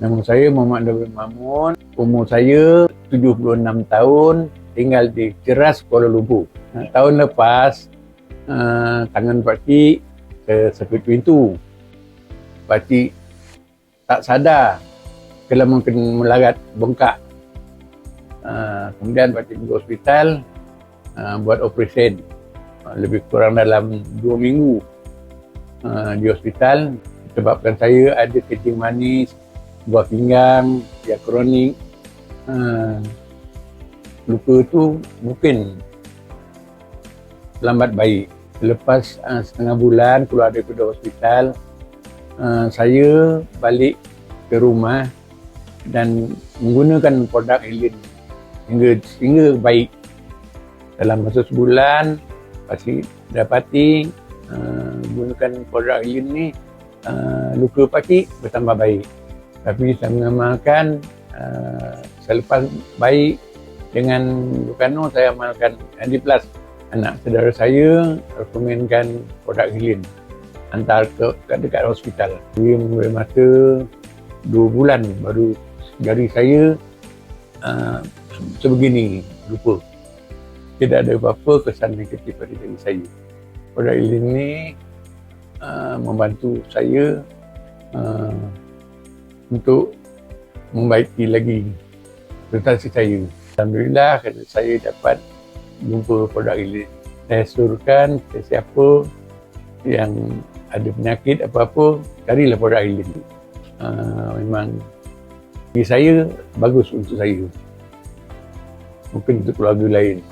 Nama saya Muhammad Nurul Mamun. Umur saya 76 tahun, tinggal di Ceras, Kuala Lumpur. Tahun lepas, tangan pakcik tersepit pintu. Pakcik tak sadar, kelemahan kena melarat, bengkak. Kemudian pakcik pergi hospital, buat operasi. Lebih kurang dalam 2 minggu di hospital. Sebabkan saya ada kencing manis, buah pinggang, yang kronik. Luka tu mungkin lambat baik. Lepas setengah bulan keluar daripada hospital, saya balik ke rumah dan menggunakan produk Helin hingga baik. Dalam masa sebulan, pasti dapati menggunakan produk Helin ni, luka pakcik bertambah baik. Tapi saya mengamalkan, selepas baik dengan Lukano, saya amalkan Andy Plus. Anak saudara saya rekomenkan produk Helin, hantar ke dekat hospital. Dia mengambil masa 2 bulan baru jari saya sebegini lupa. Tidak ada apa-apa kesan negatif pada diri saya. Produk Helin ni membantu saya untuk membaiki lagi prestasi saya. Alhamdulillah kerana saya dapat jumpa produk Helin. Saya suruhkan sesiapa yang ada penyakit apa-apa, carilah produk Helin. Memang bagi saya, bagus untuk saya. Mungkin untuk keluarga lain.